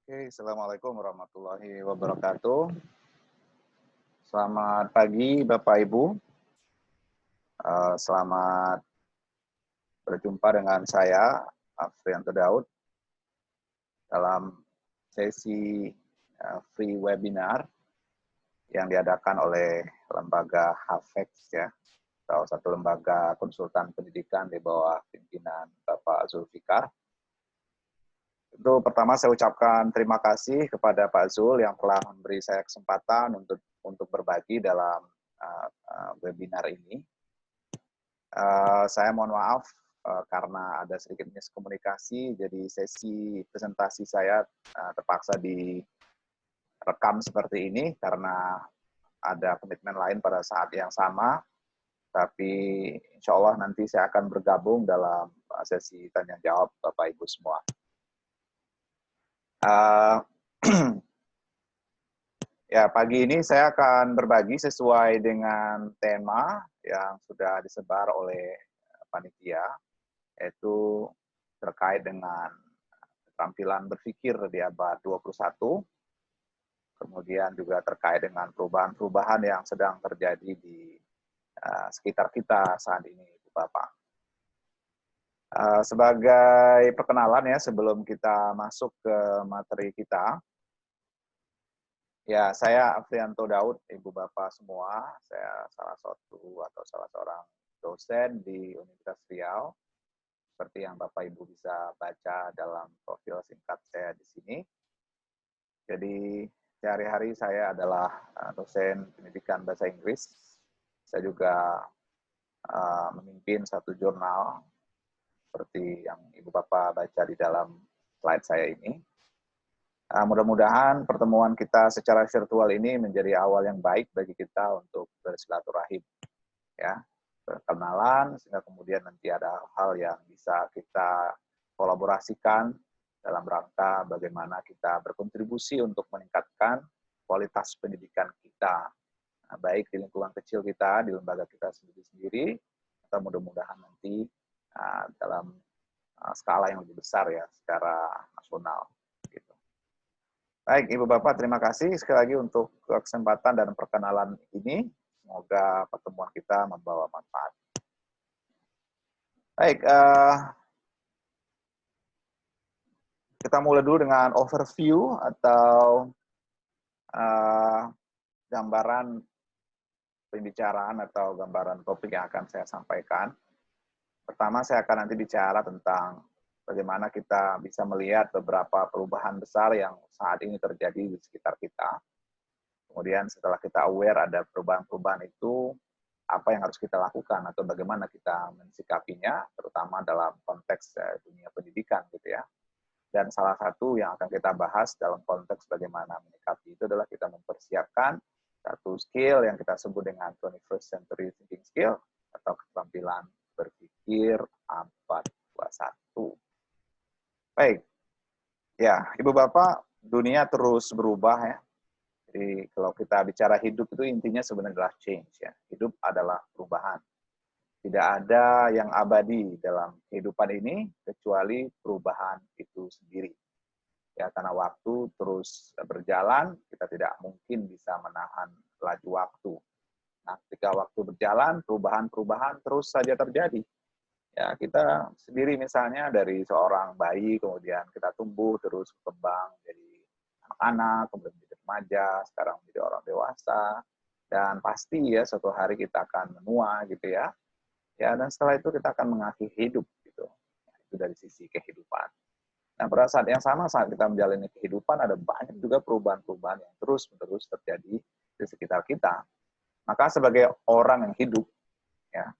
Oke, Assalamualaikum warahmatullahi wabarakatuh. Selamat pagi Bapak Ibu. Selamat berjumpa dengan saya, Afrianto Daud, dalam sesi free webinar yang diadakan oleh lembaga HAFEX ya, salah satu lembaga konsultan pendidikan di bawah pimpinan Bapak Zulfikar. Itu pertama saya ucapkan terima kasih kepada Pak Zul yang telah memberi saya kesempatan untuk berbagi dalam webinar ini. Saya mohon maaf karena ada sedikit miskomunikasi, jadi sesi presentasi saya terpaksa direkam seperti ini karena ada komitmen lain pada saat yang sama, tapi insya Allah nanti saya akan bergabung dalam sesi tanya jawab Bapak Ibu semua. Ya, pagi ini saya akan berbagi sesuai dengan tema yang sudah disebar oleh panitia, yaitu terkait dengan keterampilan berpikir di abad 21, kemudian juga terkait dengan perubahan-perubahan yang sedang terjadi di sekitar kita saat ini, Bapak. Sebagai perkenalan ya, sebelum kita masuk ke materi kita, ya, saya Afrianto Daud, Ibu Bapak semua. Saya salah seorang dosen di Universitas Riau. Seperti yang Bapak Ibu bisa baca dalam profil singkat saya di sini. Jadi, sehari-hari saya adalah dosen pendidikan bahasa Inggris. Saya juga memimpin satu jurnal seperti yang Ibu Bapak baca di dalam slide saya ini. Mudah-mudahan pertemuan kita secara virtual ini menjadi awal yang baik bagi kita untuk bersilaturahim, ya, berkenalan, sehingga kemudian nanti ada hal yang bisa kita kolaborasikan dalam rangka bagaimana kita berkontribusi untuk meningkatkan kualitas pendidikan kita, baik di lingkungan kecil kita, di lembaga kita sendiri-sendiri, atau mudah-mudahan nanti dalam skala yang lebih besar ya, secara nasional. Baik, Ibu Bapak, terima kasih sekali lagi untuk kesempatan dan perkenalan ini. Semoga pertemuan kita membawa manfaat. Baik, kita mulai dulu dengan overview atau gambaran pembicaraan atau gambaran topik yang akan saya sampaikan. Pertama, saya akan nanti bicara tentang bagaimana kita bisa melihat beberapa perubahan besar yang saat ini terjadi di sekitar kita. Kemudian setelah kita aware ada perubahan-perubahan itu, apa yang harus kita lakukan atau bagaimana kita mensikapinya, terutama dalam konteks dunia pendidikan gitu ya. Dan salah satu yang akan kita bahas dalam konteks bagaimana menyikapi itu adalah kita mempersiapkan satu skill yang kita sebut dengan 21st century thinking skill atau keterampilan berpikir abad 21. Baik, ya Ibu Bapak, dunia terus berubah ya. Jadi kalau kita bicara hidup itu intinya sebenarnya adalah change ya. Hidup adalah perubahan. Tidak ada yang abadi dalam kehidupan ini kecuali perubahan itu sendiri. Ya, karena waktu terus berjalan, kita tidak mungkin bisa menahan laju waktu. Nah, ketika waktu berjalan, perubahan-perubahan terus saja terjadi. Ya, kita sendiri misalnya dari seorang bayi, kemudian kita tumbuh, terus berkembang jadi anak-anak, kemudian menjadi remaja, sekarang menjadi orang dewasa, dan pasti ya suatu hari kita akan menua gitu ya. Ya, dan setelah itu kita akan mengakhiri hidup gitu. Nah, itu dari sisi kehidupan. Nah, pada saat yang sama saat kita menjalani kehidupan ada banyak juga perubahan-perubahan yang terus-menerus terjadi di sekitar kita. Maka sebagai orang yang hidup ya,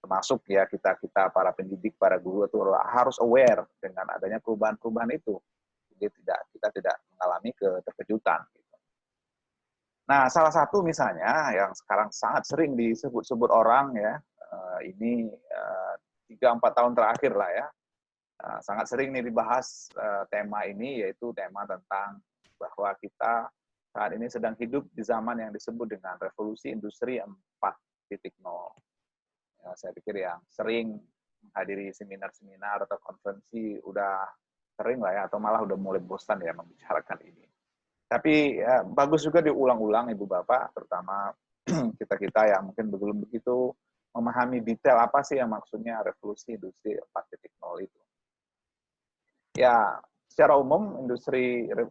termasuk ya kita para pendidik, para guru itu harus aware dengan adanya perubahan-perubahan itu. Jadi kita tidak mengalami keterkejutan. Gitu. Nah, salah satu misalnya yang sekarang sangat sering disebut-sebut orang ya, ini 3-4 tahun terakhir lah ya, sangat sering nih dibahas tema ini, yaitu tema tentang bahwa kita saat ini sedang hidup di zaman yang disebut dengan revolusi industri 4.0. Ya, saya pikir yang sering menghadiri seminar-seminar atau konferensi udah sering lah ya, atau malah udah mulai bosan ya membicarakan ini. Tapi ya, bagus juga diulang-ulang Ibu Bapak, terutama kita-kita yang mungkin belum begitu memahami detail apa sih yang maksudnya revolusi industri 4.0 itu. Ya, secara umum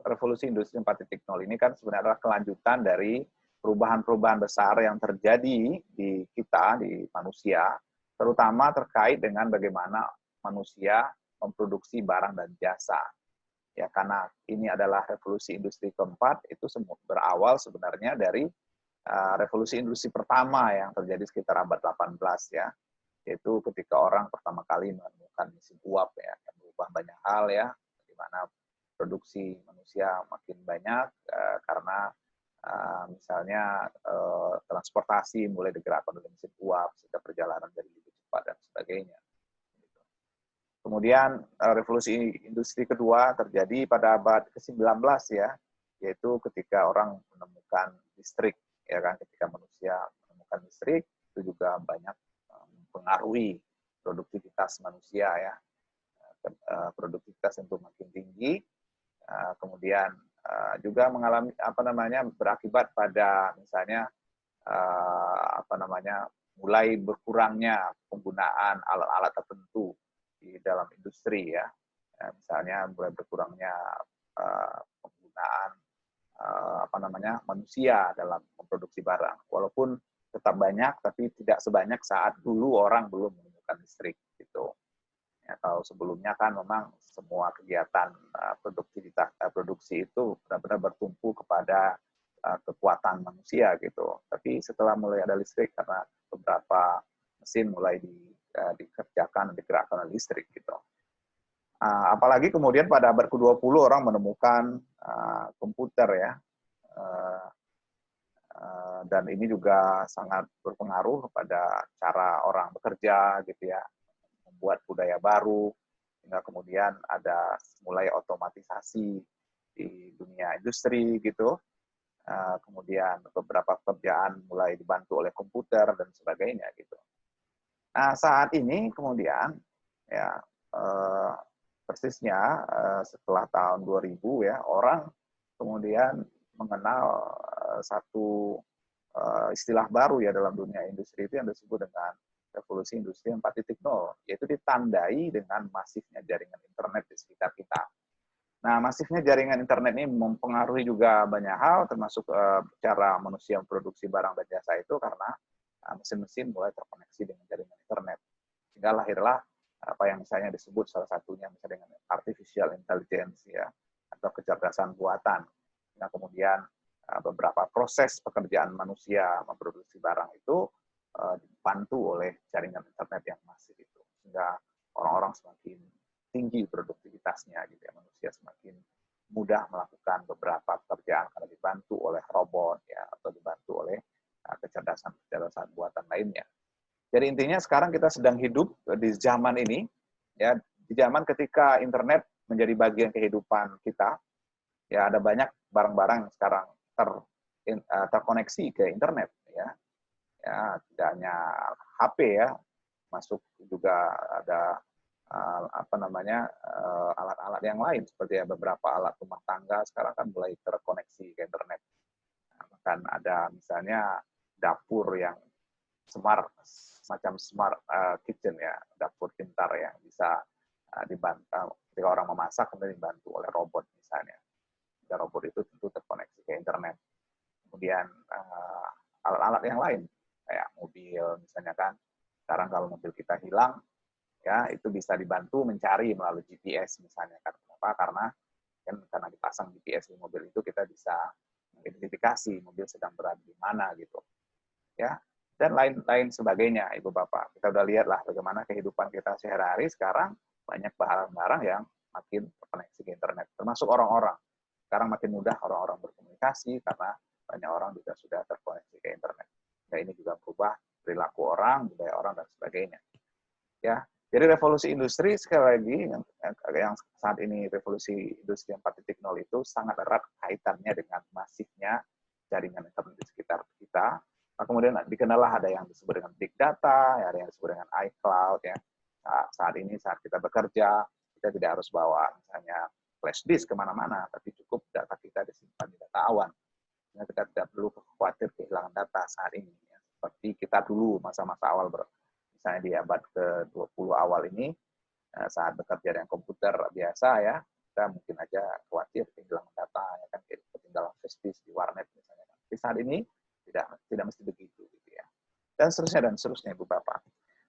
revolusi industri 4.0 ini kan sebenarnya adalah kelanjutan dari perubahan-perubahan besar yang terjadi di kita, di manusia, terutama terkait dengan bagaimana manusia memproduksi barang dan jasa. Ya, karena ini adalah revolusi industri keempat, itu berawal sebenarnya dari revolusi industri pertama yang terjadi sekitar abad 18 ya, yaitu ketika orang pertama kali menemukan mesin uap ya, yang berubah banyak hal ya, di mana produksi manusia makin banyak karena misalnya transportasi mulai digerakkan oleh mesin uap sehingga perjalanan jadi lebih cepat dan sebagainya. Kemudian revolusi industri kedua terjadi pada abad ke-19 ya, yaitu ketika orang menemukan listrik ya kan, ketika manusia menemukan listrik itu juga banyak mempengaruhi produktivitas manusia ya. Produktivitas tentu makin tinggi, kemudian juga mengalami berakibat pada misalnya mulai berkurangnya penggunaan alat-alat tertentu di dalam industri ya, misalnya mulai berkurangnya penggunaan manusia dalam memproduksi barang, walaupun tetap banyak tapi tidak sebanyak saat dulu orang belum menemukan listrik gitu. Ya, kalau sebelumnya kan memang semua kegiatan produksi itu benar-benar bertumpu kepada kekuatan manusia gitu. Tapi setelah mulai ada listrik karena beberapa mesin mulai dikerjakan digerakkan oleh listrik gitu. Apalagi kemudian pada abad ke-20 orang menemukan komputer ya. Dan ini juga sangat berpengaruh kepada cara orang bekerja gitu ya, membuat budaya baru, hingga kemudian ada mulai otomatisasi di dunia industri gitu. Kemudian beberapa pekerjaan mulai dibantu oleh komputer dan sebagainya gitu. Nah, saat ini kemudian ya persisnya setelah tahun 2000 ya, orang kemudian mengenal satu istilah baru ya dalam dunia industri itu yang disebut dengan revolusi industri 4.0, yaitu ditandai dengan masifnya jaringan internet di sekitar kita. Nah, masifnya jaringan internet ini mempengaruhi juga banyak hal, termasuk cara manusia memproduksi barang dan jasa itu karena mesin-mesin mulai terkoneksi dengan jaringan internet. Sehingga lahirlah apa yang misalnya disebut salah satunya misalnya dengan artificial intelligence ya, atau kecerdasan buatan. Nah, kemudian beberapa proses pekerjaan manusia memproduksi barang itu dibantu oleh jaringan internet yang masif itu, sehingga orang-orang semakin tinggi produktivitasnya gitu ya, manusia semakin mudah melakukan beberapa pekerjaan karena dibantu oleh robot ya, atau dibantu oleh kecerdasan buatan lainnya. Jadi intinya sekarang kita sedang hidup di zaman ini ya, di zaman ketika internet menjadi bagian kehidupan kita ya, ada banyak barang-barang yang sekarang terkoneksi ke internet ya. Ya, tidak hanya HP ya, masuk juga ada alat-alat yang lain seperti ya beberapa alat rumah tangga sekarang kan mulai terkoneksi ke internet. Bahkan ada misalnya dapur yang semacam smart kitchen ya, dapur pintar yang bisa dibantu ketika orang memasak kemudian dibantu oleh robot misalnya. Dan robot itu tentu terkoneksi ke internet. Kemudian alat-alat yang lain kayak mobil misalnya kan, sekarang kalau mobil kita hilang ya itu bisa dibantu mencari melalui GPS misalnya kan. Kenapa? Karena dipasang GPS di mobil itu kita bisa mengidentifikasi mobil sedang berada di mana gitu ya, dan lain sebagainya. Ibu Bapak, kita udah lihat lah bagaimana kehidupan kita sehari-hari sekarang banyak barang-barang yang makin terkoneksi ke internet, termasuk orang-orang. Sekarang makin mudah orang-orang berkomunikasi karena banyak orang juga sudah terkoneksi ke internet. Nah, ini juga berubah perilaku orang, budaya orang, dan sebagainya. Ya, jadi revolusi industri sekali lagi yang saat ini revolusi industri 4.0 itu sangat erat kaitannya dengan masifnya jaringan internet di sekitar kita. Nah, kemudian dikenallah ada yang disebut dengan big data, ada yang disebut dengan iCloud ya. Saat ini saat kita bekerja, Kita tidak harus bawa misalnya flash disk kemana-mana, tapi cukup data kita disimpan di data awan. Sehingga kita tidak perlu khawatir kehilangan data saat ini. Ya. Seperti kita dulu masa-masa awal, misalnya di abad ke-20 awal ini, saat bekerja dengan komputer biasa ya, kita mungkin aja khawatir kehilangan data, ya kan, ketinggalan flash disk di warnet misalnya. Tapi saat ini tidak mesti begitu, gitu ya. Dan seterusnya, Ibu Bapak.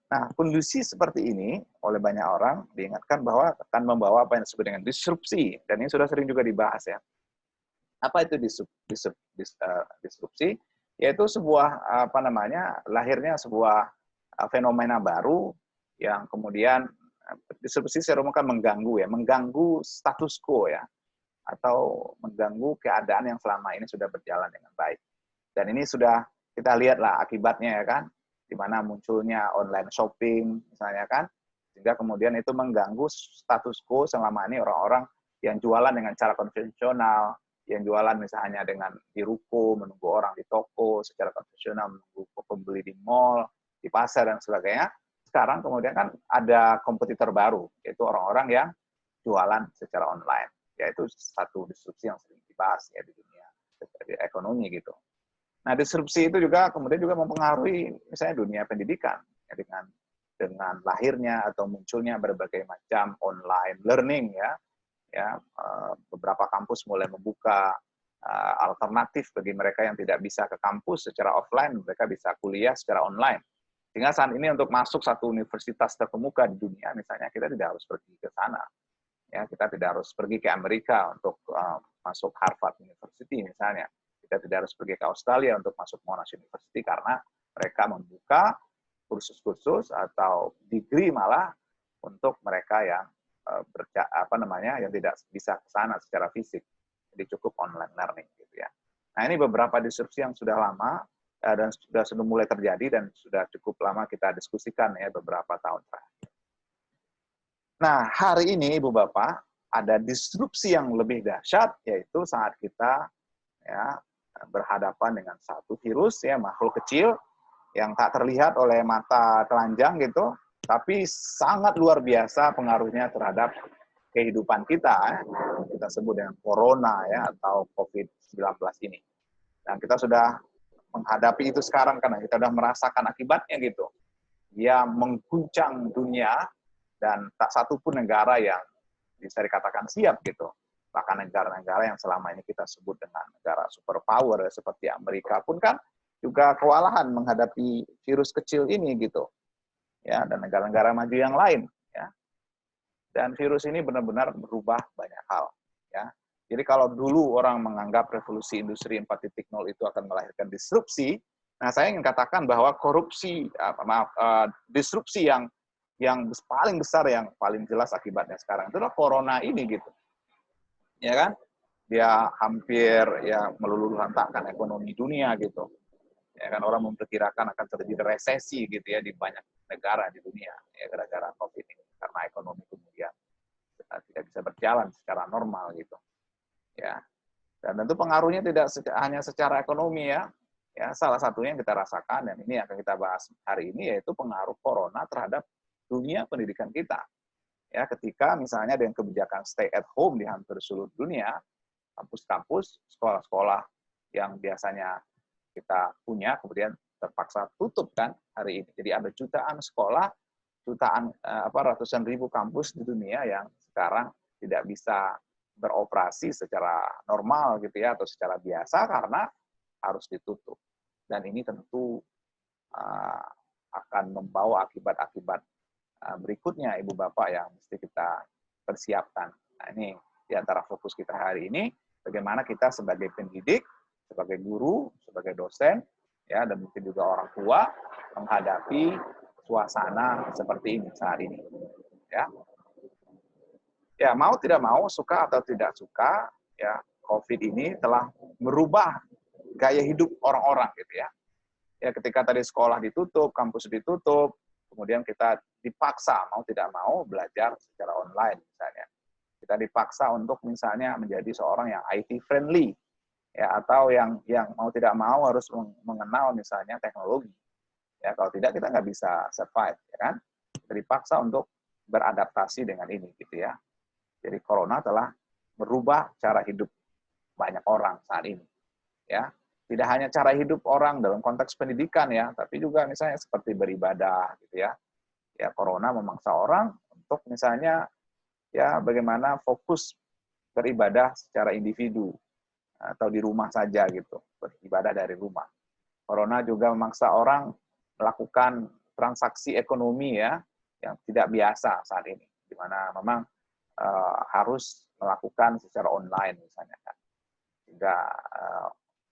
Nah, kondisi seperti ini oleh banyak orang diingatkan bahwa akan membawa apa yang disebut dengan disrupsi, dan ini sudah sering juga dibahas ya. Apa itu disrupsi? Yaitu sebuah lahirnya sebuah fenomena baru yang kemudian disrupsi secara umum kan mengganggu status quo ya, atau mengganggu keadaan yang selama ini sudah berjalan dengan baik. Dan ini sudah kita lihatlah akibatnya ya kan, di mana munculnya online shopping misalnya kan, sehingga kemudian itu mengganggu status quo selama ini orang-orang yang jualan dengan cara konvensional, yang jualan misalnya dengan di ruko, menunggu orang di toko secara konvensional, menunggu pembeli di mall, di pasar dan sebagainya. Sekarang kemudian kan ada kompetitor baru, yaitu orang-orang yang jualan secara online. Yaitu satu disrupsi yang sering dibahas ya di dunia ekonomi gitu. Nah, disrupsi itu juga kemudian juga mempengaruhi misalnya dunia pendidikan ya, dengan lahirnya atau munculnya berbagai macam online learning ya beberapa kampus mulai membuka alternatif bagi mereka yang tidak bisa ke kampus secara offline, mereka bisa kuliah secara online. Sehingga saat ini untuk masuk satu universitas terkemuka di dunia misalnya, kita tidak harus pergi ke sana. Ya, kita tidak harus pergi ke Amerika untuk masuk Harvard University misalnya. Kita tidak harus pergi ke Australia untuk masuk Monash University karena mereka membuka kursus-kursus atau degree malah untuk mereka yang yang tidak bisa ke sana secara fisik. Jadi cukup online learning gitu ya. Nah, ini beberapa disrupsi yang sudah lama dan sudah mulai terjadi dan sudah cukup lama kita diskusikan ya beberapa tahun terakhir. Nah, hari ini Ibu Bapak ada disrupsi yang lebih dahsyat, yaitu saat kita ya berhadapan dengan satu virus ya, makhluk kecil yang tak terlihat oleh mata telanjang gitu, tapi sangat luar biasa pengaruhnya terhadap kehidupan kita ya. Kita sebut dengan corona ya atau COVID-19 ini. Dan kita sudah menghadapi itu sekarang karena kita sudah merasakan akibatnya gitu. Dia mengguncang dunia dan tak satu pun negara yang bisa dikatakan siap gitu. Bahkan negara-negara yang selama ini kita sebut dengan negara superpower seperti Amerika pun kan juga kewalahan menghadapi virus kecil ini gitu. Ya, dan negara-negara maju yang lain ya. Dan virus ini benar-benar berubah banyak hal ya. Jadi kalau dulu orang menganggap revolusi industri 4.0 itu akan melahirkan disrupsi, nah saya ingin katakan bahwa disrupsi yang paling besar, yang paling jelas akibatnya sekarang itulah corona ini gitu. Ya kan? Dia hampir ya meluluhlantakkan ekonomi dunia gitu. Ya kan, orang memperkirakan akan terjadi resesi gitu ya di banyak negara di dunia ya gara-gara COVID ini, karena ekonomi kemudian tidak bisa berjalan secara normal gitu. Ya. Dan tentu pengaruhnya tidak hanya secara ekonomi ya. Ya, salah satunya yang kita rasakan dan ini akan kita bahas hari ini yaitu pengaruh corona terhadap dunia pendidikan kita. Ya, ketika misalnya dengan kebijakan stay at home di hampir seluruh dunia, kampus-kampus, sekolah-sekolah yang biasanya kita punya kemudian terpaksa tutup kan hari ini. Jadi ada jutaan sekolah, ratusan ribu kampus di dunia yang sekarang tidak bisa beroperasi secara normal gitu ya atau secara biasa karena harus ditutup. Dan ini tentu akan membawa akibat-akibat berikutnya Ibu Bapak yang mesti kita persiapkan. Nah, ini di antara fokus kita hari ini, bagaimana kita sebagai pendidik, sebagai guru, sebagai dosen, ya dan mungkin juga orang tua menghadapi suasana seperti ini saat ini. Ya, mau tidak mau, suka atau tidak suka, ya COVID ini telah merubah gaya hidup orang-orang gitu ya. Ya, ketika tadi sekolah ditutup, kampus ditutup, kemudian kita dipaksa mau tidak mau belajar secara online misalnya. Kita dipaksa untuk misalnya menjadi seorang yang IT friendly ya atau yang mau tidak mau harus mengenal misalnya teknologi. Ya, kalau tidak kita nggak bisa survive ya kan. Kita dipaksa untuk beradaptasi dengan ini gitu ya. Jadi corona telah merubah cara hidup banyak orang saat ini ya. Tidak hanya cara hidup orang dalam konteks pendidikan ya, tapi juga misalnya seperti beribadah gitu ya. Ya corona memaksa orang untuk misalnya ya bagaimana fokus beribadah secara individu atau di rumah saja gitu, beribadah dari rumah. Corona juga memaksa orang melakukan transaksi ekonomi ya yang tidak biasa saat ini, di mana memang harus melakukan secara online misalnya kan, sehingga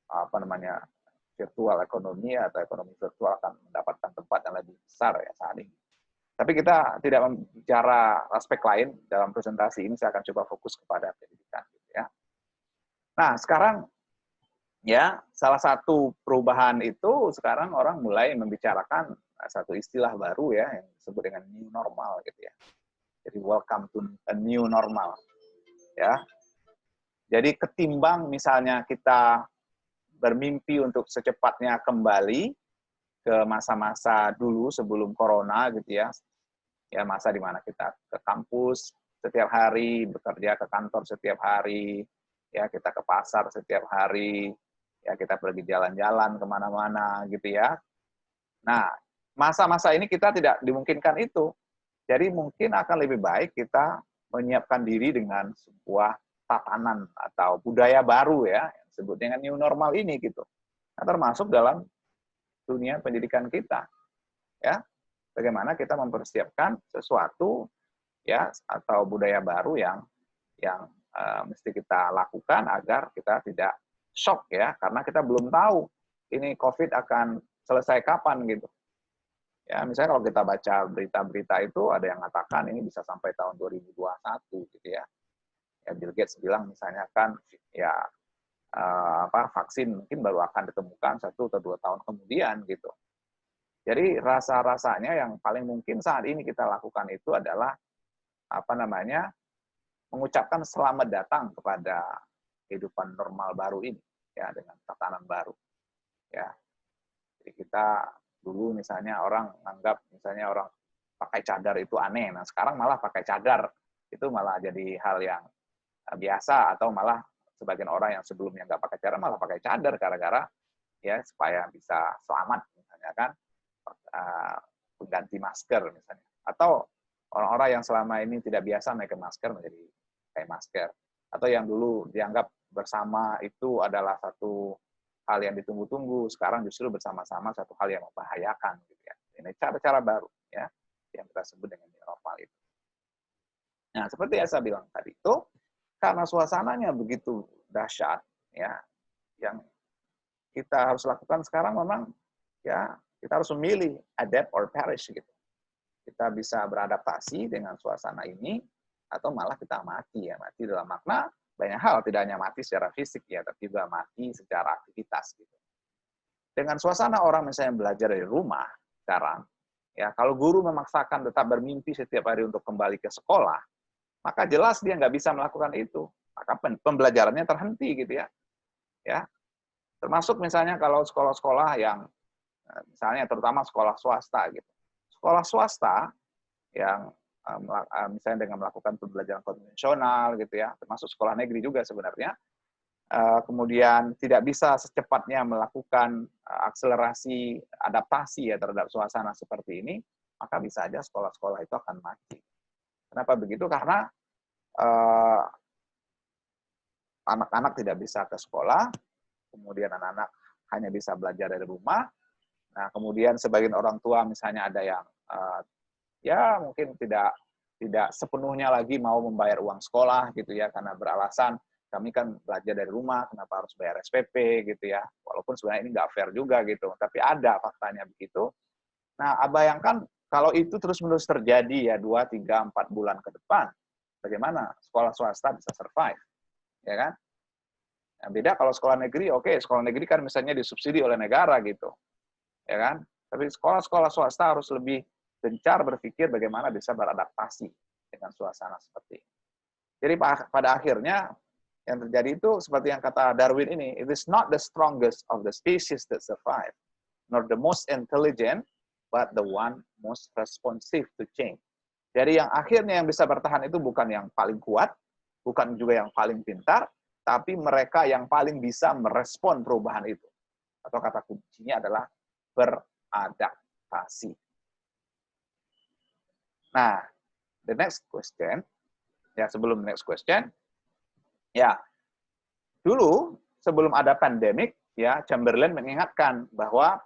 apa namanya virtual ekonomi atau ekonomi virtual akan mendapatkan tempat yang lebih besar ya saat ini. Tapi kita tidak bicara aspek lain dalam presentasi ini, saya akan coba fokus kepada pendidikan gitu ya. Nah, sekarang ya salah satu perubahan itu sekarang orang mulai membicarakan satu istilah baru ya yang disebut dengan new normal gitu ya. Jadi welcome to a new normal ya. Jadi ketimbang misalnya kita bermimpi untuk secepatnya kembali ke masa-masa dulu sebelum corona gitu ya. Ya masa di mana kita ke kampus setiap hari, bekerja ke kantor setiap hari, ya kita ke pasar setiap hari, ya kita pergi jalan-jalan kemana-mana gitu ya. Nah, masa-masa ini kita tidak dimungkinkan itu. Jadi mungkin akan lebih baik kita menyiapkan diri dengan sebuah tatanan atau budaya baru ya, yang disebut dengan new normal ini gitu. Nah, termasuk dalam dunia pendidikan kita. Ya. Bagaimana kita mempersiapkan sesuatu ya atau budaya baru yang mesti kita lakukan agar kita tidak shock ya, karena kita belum tahu ini COVID akan selesai kapan gitu. Ya, misalnya kalau kita baca berita-berita itu ada yang mengatakan ini bisa sampai tahun 2021 gitu ya. Ya Bill Gates bilang misalnya kan ya vaksin mungkin baru akan ditemukan 1 atau 2 tahun kemudian gitu. Jadi rasa-rasanya yang paling mungkin saat ini kita lakukan itu adalah apa namanya? Mengucapkan selamat datang kepada kehidupan normal baru ini ya dengan tatanan baru. Ya. Jadi kita dulu misalnya orang anggap misalnya orang pakai cadar itu aneh. Nah, sekarang malah pakai cadar itu malah jadi hal yang biasa, atau malah sebagian orang yang sebelumnya nggak pakai cadar malah pakai cadar gara-gara ya supaya bisa selamat misalnya kan, pengganti masker misalnya. Atau orang-orang yang selama ini tidak biasa pakai masker menjadi pakai masker. Atau yang dulu dianggap bersama itu adalah satu hal yang ditunggu-tunggu, sekarang justru bersama-sama satu hal yang membahayakan gitu ya. Ini cara-cara baru ya yang kita sebut dengan new normal itu. Nah, seperti yang saya bilang tadi itu, karena suasananya begitu dahsyat ya, yang kita harus lakukan sekarang memang ya kita harus memilih adapt or perish gitu. Kita bisa beradaptasi dengan suasana ini atau malah kita mati ya, mati dalam makna banyak hal, tidak hanya mati secara fisik ya, tapi juga mati secara aktivitas gitu. Dengan suasana orang misalnya belajar dari rumah sekarang, ya kalau guru memaksakan tetap bermimpi setiap hari untuk kembali ke sekolah, maka jelas dia nggak bisa melakukan itu, maka pembelajarannya terhenti gitu ya. Ya, termasuk misalnya kalau sekolah-sekolah yang misalnya terutama sekolah swasta gitu, sekolah swasta yang misalnya dengan melakukan pembelajaran konvensional gitu ya, termasuk sekolah negeri juga sebenarnya, kemudian tidak bisa secepatnya melakukan akselerasi adaptasi ya terhadap suasana seperti ini, maka bisa saja sekolah-sekolah itu akan mati. Kenapa begitu? Karena anak-anak tidak bisa ke sekolah, kemudian anak-anak hanya bisa belajar dari rumah. Nah, kemudian sebagian orang tua misalnya ada yang ya mungkin tidak sepenuhnya lagi mau membayar uang sekolah gitu ya, karena beralasan kami kan belajar dari rumah, kenapa harus bayar SPP gitu ya, walaupun sebenarnya ini nggak fair juga gitu, tapi ada faktanya begitu. Nah, bayangkan kalau itu terus-menerus terjadi ya 2, 3, 4 bulan ke depan, bagaimana sekolah swasta bisa survive, ya kan? Nah, beda kalau sekolah negeri, oke, sekolah negeri kan misalnya disubsidi oleh negara gitu, ya kan? Tapi sekolah-sekolah swasta harus lebih gencar berpikir bagaimana bisa beradaptasi dengan suasana seperti ini. Jadi pada akhirnya yang terjadi itu seperti yang kata Darwin ini, it is not the strongest of the species that survive, nor the most intelligent, but the one most responsive to change. Jadi yang akhirnya yang bisa bertahan itu bukan yang paling kuat, bukan juga yang paling pintar, tapi mereka yang paling bisa merespon perubahan itu. Atau kata kuncinya adalah beradaptasi. Nah, the next question, ya sebelum next question, ya dulu sebelum ada pandemik, ya Chamberlain mengingatkan bahwa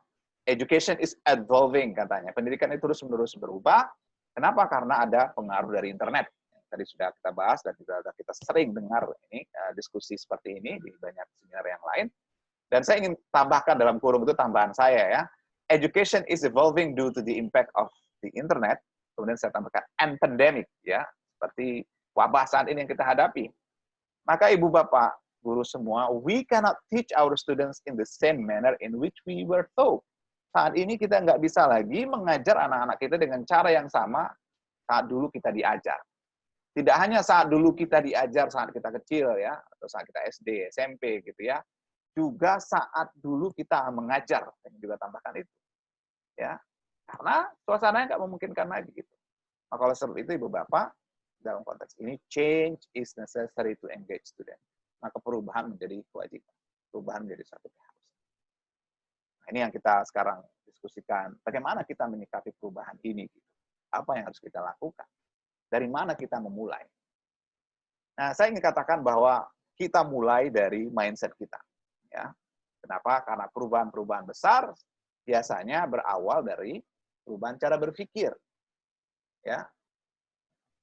education is evolving katanya. Pendidikan itu terus-menerus berubah. Kenapa? Karena ada pengaruh dari internet. Tadi sudah kita bahas dan juga sudah kita sering dengar ini diskusi seperti ini di banyak seminar yang lain. Dan saya ingin tambahkan dalam kurung itu tambahan saya ya. Education is evolving due to the impact of the internet. Kemudian saya tambahkan and pandemic ya, seperti wabah saat ini yang kita hadapi. Maka ibu bapak, guru semua, we cannot teach our students in the same manner in which we were taught. Saat ini kita nggak bisa lagi mengajar anak-anak kita dengan cara yang sama saat dulu kita diajar. Tidak hanya saat dulu kita diajar saat kita kecil ya, atau saat kita SD, SMP gitu ya, juga saat dulu kita mengajar, saya juga tambahkan itu. Ya, karena suasananya nggak memungkinkan lagi gitu. Maka oleh sebab itu ibu bapak, dalam konteks ini change is necessary to engage student. Maka perubahan menjadi kewajiban, perubahan menjadi satu keharusan. Nah, ini yang kita sekarang diskusikan, bagaimana kita menyikapi perubahan ini, gitu. Apa yang harus kita lakukan, dari mana kita memulai. Nah, saya ingin katakan bahwa kita mulai dari mindset kita. Ya, kenapa? Karena perubahan-perubahan besar biasanya berawal dari perubahan cara berpikir. Ya,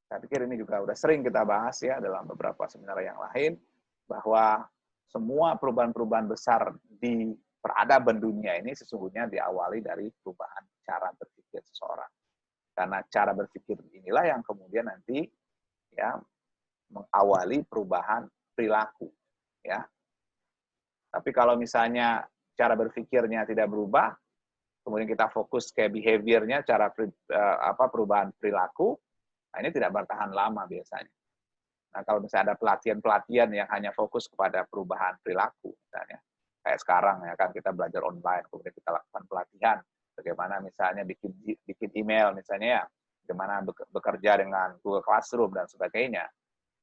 saya pikir ini juga udah sering kita bahas ya dalam beberapa seminar yang lain, bahwa semua perubahan-perubahan besar di peradaban dunia ini sesungguhnya diawali dari perubahan cara berpikir seseorang. Karena cara berpikir inilah yang kemudian nanti ya mengawali perubahan perilaku. Ya. Tapi kalau misalnya cara berpikirnya tidak berubah, kemudian kita fokus ke behavior-nya, cara perubahan perilaku, nah ini tidak bertahan lama biasanya. Nah, kalau misalnya ada pelatihan-pelatihan yang hanya fokus kepada perubahan perilaku, misalnya, kayak sekarang ya kan kita belajar online, kemudian kita lakukan pelatihan, bagaimana misalnya bikin email misalnya ya, bagaimana bekerja dengan Google Classroom dan sebagainya.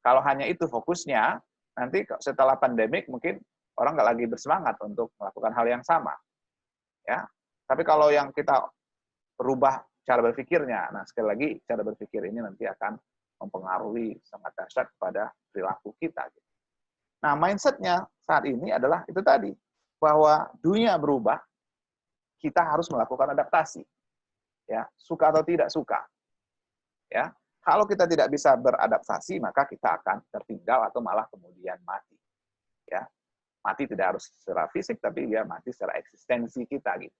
Kalau hanya itu fokusnya, nanti setelah pandemik mungkin orang nggak lagi bersemangat untuk melakukan hal yang sama. Ya, tapi kalau yang kita berubah cara berpikirnya, nah sekali lagi cara berpikir ini nanti akan mempengaruhi sangat dahsyat kepada perilaku kita. Nah, mindset-nya saat ini adalah itu tadi, bahwa dunia berubah, kita harus melakukan adaptasi. Ya, suka atau tidak suka. Ya, kalau kita tidak bisa beradaptasi, maka kita akan tertinggal atau malah kemudian mati. Ya, mati tidak harus secara fisik, tapi ya mati secara eksistensi kita gitu.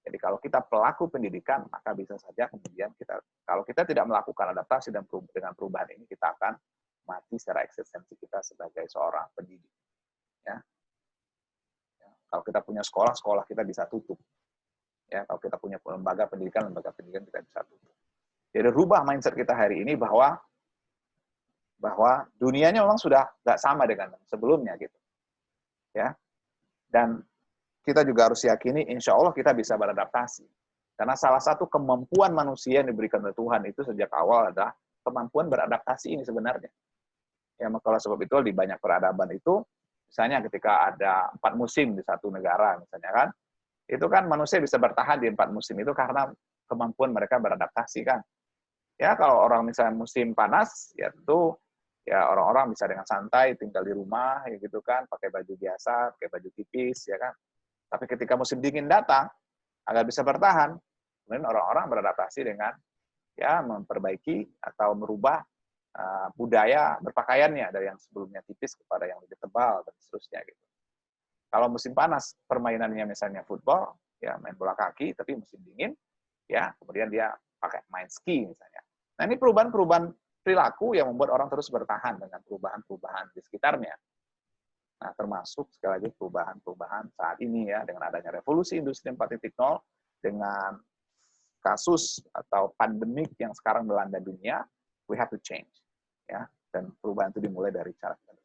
Jadi kalau kita pelaku pendidikan, maka bisa saja kemudian kalau kita tidak melakukan adaptasi dan dengan perubahan ini, kita akan mati secara eksistensi kita sebagai seorang pendidik. Ya. Kalau kita punya sekolah, sekolah kita bisa tutup. Ya, kalau kita punya lembaga pendidikan kita bisa tutup. Jadi rubah mindset kita hari ini bahwa dunianya memang sudah nggak sama dengan sebelumnya gitu. Ya. Dan kita juga harus yakini, insya Allah kita bisa beradaptasi. Karena salah satu kemampuan manusia yang diberikan oleh Tuhan itu sejak awal adalah kemampuan beradaptasi ini sebenarnya. Ya, maka sebab itu di banyak peradaban itu, misalnya ketika ada 4 musim di satu negara, misalnya kan, itu kan manusia bisa bertahan di 4 musim itu karena kemampuan mereka beradaptasi kan. Ya, kalau orang misalnya musim panas, ya tentu ya orang-orang bisa dengan santai tinggal di rumah, ya gitu kan, pakai baju biasa, pakai baju tipis, ya kan. Tapi ketika musim dingin datang, agar bisa bertahan, kemudian orang-orang beradaptasi dengan ya memperbaiki atau merubah budaya berpakaiannya dari yang sebelumnya tipis kepada yang lebih tebal dan seterusnya gitu. Kalau musim panas permainannya misalnya football, ya main bola kaki, tapi musim dingin, ya kemudian dia pakai main ski misalnya. Nah ini perubahan-perubahan perilaku yang membuat orang terus bertahan dengan perubahan-perubahan di sekitarnya. Nah, termasuk sekali lagi perubahan-perubahan saat ini ya, dengan adanya revolusi industri 4.0, dengan kasus atau pandemik yang sekarang melanda dunia, we have to change. Ya, dan perubahan itu dimulai dari cara kita.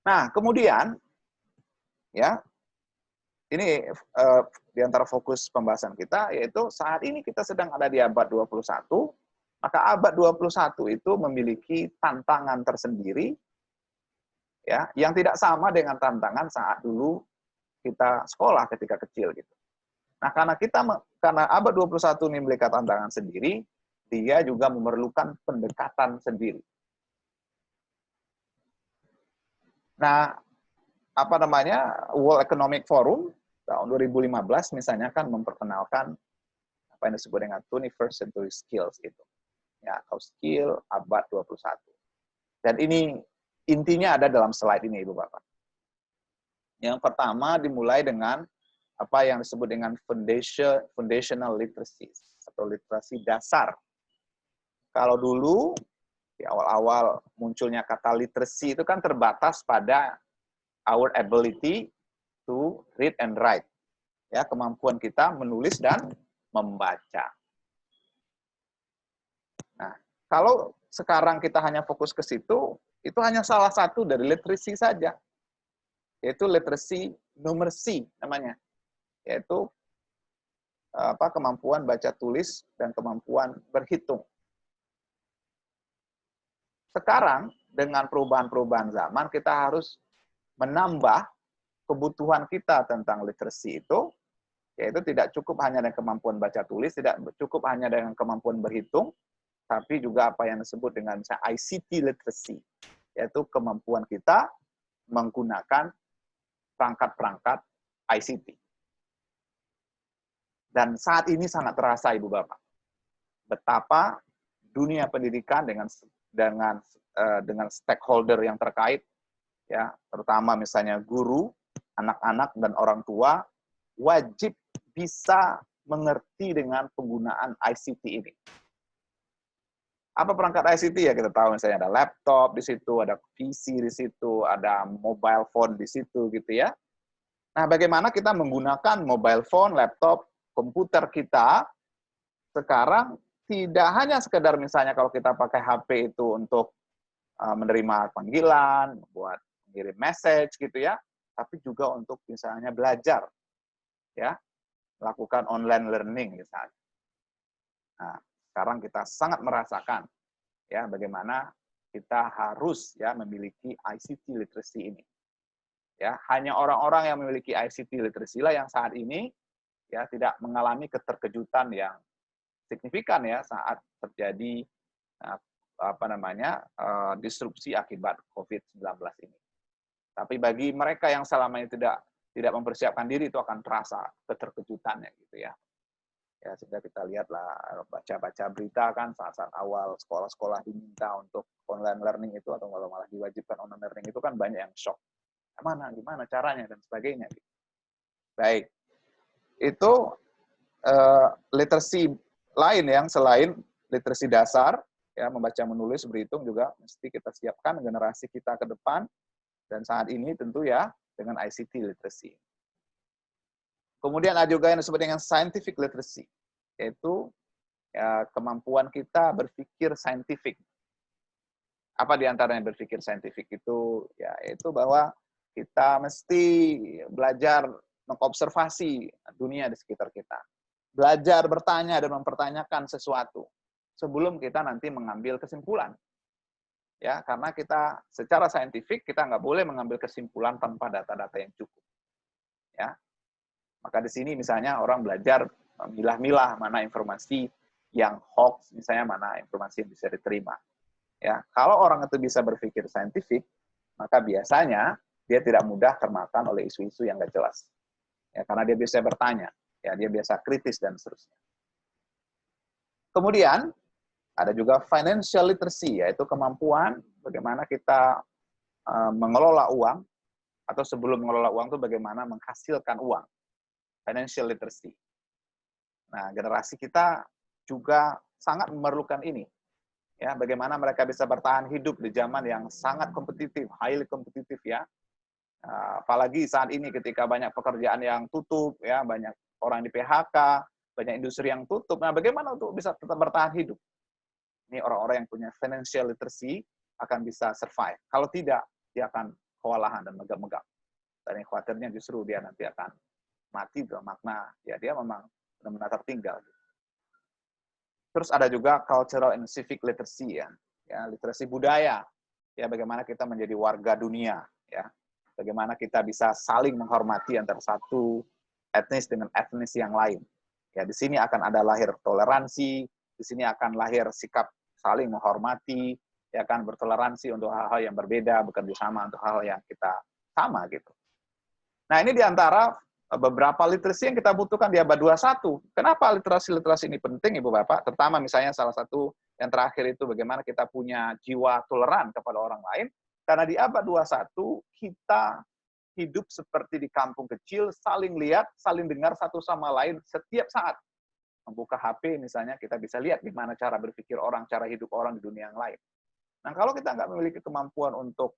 Nah, kemudian ya ini di antara fokus pembahasan kita, yaitu saat ini kita sedang ada di abad 21, maka abad 21 itu memiliki tantangan tersendiri, ya, yang tidak sama dengan tantangan saat dulu kita sekolah ketika kecil gitu. Nah, karena abad 21 ini memiliki tantangan sendiri, dia juga memerlukan pendekatan sendiri. Nah, World Economic Forum tahun 2015 misalnya kan memperkenalkan apa yang disebut dengan 21st Century Skills itu. Ya, atau skill abad 21. Dan ini intinya ada dalam slide ini, Ibu Bapak. Yang pertama dimulai dengan apa yang disebut dengan foundational literacy atau literasi dasar. Kalau dulu di awal-awal munculnya kata literacy itu kan terbatas pada our ability to read and write. Ya, kemampuan kita menulis dan membaca. Nah, kalau sekarang kita hanya fokus ke situ, itu hanya salah satu dari literacy saja. Yaitu literacy numeracy namanya. Yaitu kemampuan baca tulis dan kemampuan berhitung. Sekarang dengan perubahan-perubahan zaman kita harus menambah kebutuhan kita tentang literacy itu, yaitu tidak cukup hanya dengan kemampuan baca tulis, tidak cukup hanya dengan kemampuan berhitung, tapi juga apa yang disebut dengan ICT literacy, yaitu kemampuan kita menggunakan perangkat-perangkat ICT. Dan saat ini sangat terasa, Ibu Bapak, betapa dunia pendidikan dengan stakeholder yang terkait, ya, terutama misalnya guru, anak-anak dan orang tua wajib bisa mengerti dengan penggunaan ICT ini. Apa perangkat ICT ya? Kita tahu misalnya ada laptop di situ, ada PC di situ, ada mobile phone di situ gitu ya. Nah, bagaimana kita menggunakan mobile phone, laptop, komputer kita sekarang tidak hanya sekedar misalnya kalau kita pakai HP itu untuk menerima panggilan, buat mengirim message gitu ya, tapi juga untuk misalnya belajar, ya, melakukan online learning misalnya. Nah, sekarang kita sangat merasakan ya bagaimana kita harus ya memiliki ICT literacy ini. Ya, hanya orang-orang yang memiliki ICT literacy lah yang saat ini ya tidak mengalami keterkejutan yang signifikan ya saat terjadi disrupsi akibat COVID-19 ini. Tapi bagi mereka yang selama ini tidak mempersiapkan diri itu akan terasa keterkejutannya gitu ya. Ya sehingga kita lihatlah baca-baca berita kan saat-saat awal sekolah-sekolah diminta untuk online learning itu atau malah diwajibkan online learning itu kan banyak yang shock. Gimana caranya dan sebagainya. Baik. Itu literasi lain yang selain literasi dasar, ya membaca, menulis, berhitung juga mesti kita siapkan generasi kita ke depan, dan saat ini tentu ya dengan ICT literacy. Kemudian ada juga yang disebut dengan scientific literacy, yaitu ya, kemampuan kita berpikir saintifik. Apa diantaranya berpikir saintifik itu? Ya, itu bahwa kita mesti belajar mengobservasi dunia di sekitar kita. Belajar bertanya dan mempertanyakan sesuatu sebelum kita nanti mengambil kesimpulan. Ya, karena kita secara saintifik kita nggak boleh mengambil kesimpulan tanpa data-data yang cukup. Ya, maka di sini misalnya orang belajar milah-milah mana informasi yang hoax, misalnya mana informasi yang bisa diterima. Ya, kalau orang itu bisa berpikir saintifik, maka biasanya dia tidak mudah termakan oleh isu-isu yang nggak jelas. Ya, karena dia bisa bertanya. Ya, dia biasa kritis dan seterusnya. Kemudian ada juga financial literacy, yaitu kemampuan bagaimana kita mengelola uang, atau sebelum mengelola uang itu bagaimana menghasilkan uang. Financial literacy. Nah, generasi kita juga sangat memerlukan ini. Ya, bagaimana mereka bisa bertahan hidup di zaman yang sangat kompetitif, highly kompetitif ya. Apalagi saat ini ketika banyak pekerjaan yang tutup, ya banyak orang di PHK, banyak industri yang tutup. Nah, bagaimana untuk bisa tetap bertahan hidup? Ini orang-orang yang punya financial literacy akan bisa survive. Kalau tidak, dia akan kewalahan dan megap-megap. Dan yang khawatirnya justru dia nanti akan mati dalam makna ya dia memang benar-benar tertinggal. Terus ada juga cultural and civic literacy ya literasi budaya, ya bagaimana kita menjadi warga dunia, ya bagaimana kita bisa saling menghormati antara satu etnis dengan etnis yang lain. Ya di sini akan ada lahir toleransi, di sini akan lahir sikap saling menghormati, ya kan bertoleransi untuk hal-hal yang berbeda, bekerja sama untuk hal yang kita sama gitu. Nah ini diantara beberapa literasi yang kita butuhkan di abad 21. Kenapa literasi-literasi ini penting, Ibu Bapak? Terutama misalnya salah satu yang terakhir itu bagaimana kita punya jiwa toleran kepada orang lain. Karena di abad 21, kita hidup seperti di kampung kecil, saling lihat, saling dengar satu sama lain setiap saat. Membuka HP misalnya, kita bisa lihat gimana cara berpikir orang, cara hidup orang di dunia yang lain. Nah, kalau kita nggak memiliki kemampuan untuk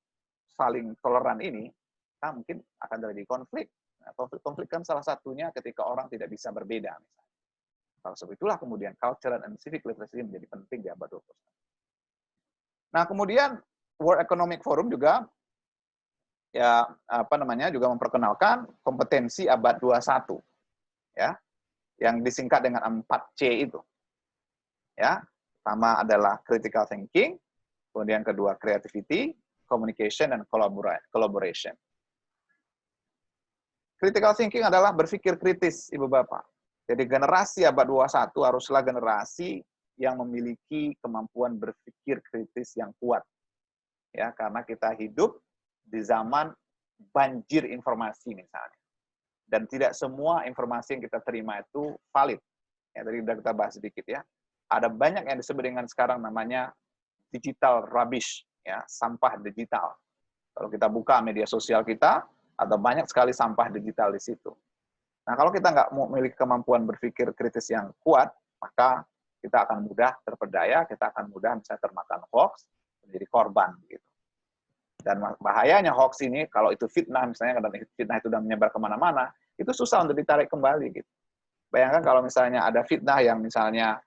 saling toleran ini, nah, mungkin akan terjadi konflik. Nah, konflik kan salah satunya ketika orang tidak bisa berbeda. Misalnya. Kalau sebab itulah kemudian cultural and civic literacy menjadi penting di abad 21. Nah, kemudian World Economic Forum juga ya juga memperkenalkan kompetensi abad 21. Ya, yang disingkat dengan 4C itu. Ya, pertama adalah critical thinking, kemudian kedua creativity, communication dan collaboration. Critical thinking adalah berpikir kritis, Ibu Bapak. Jadi generasi abad 21 haruslah generasi yang memiliki kemampuan berpikir kritis yang kuat. Ya, karena kita hidup di zaman banjir informasi misalnya. Dan tidak semua informasi yang kita terima itu valid. Ya, tadi sudah kita bahas sedikit ya. Ada banyak yang disebut dengan sekarang namanya digital rubbish, ya, sampah digital. Kalau kita buka media sosial kita, ada banyak sekali sampah digital di situ. Nah, kalau kita nggak memiliki kemampuan berpikir kritis yang kuat, maka kita akan mudah terperdaya, kita akan mudah misalnya termakan hoax, menjadi korban. Gitu. Dan bahayanya hoax ini, kalau itu fitnah, misalnya, dan fitnah itu sudah menyebar kemana-mana, itu susah untuk ditarik kembali. Gitu. Bayangkan kalau misalnya ada fitnah yang misalnya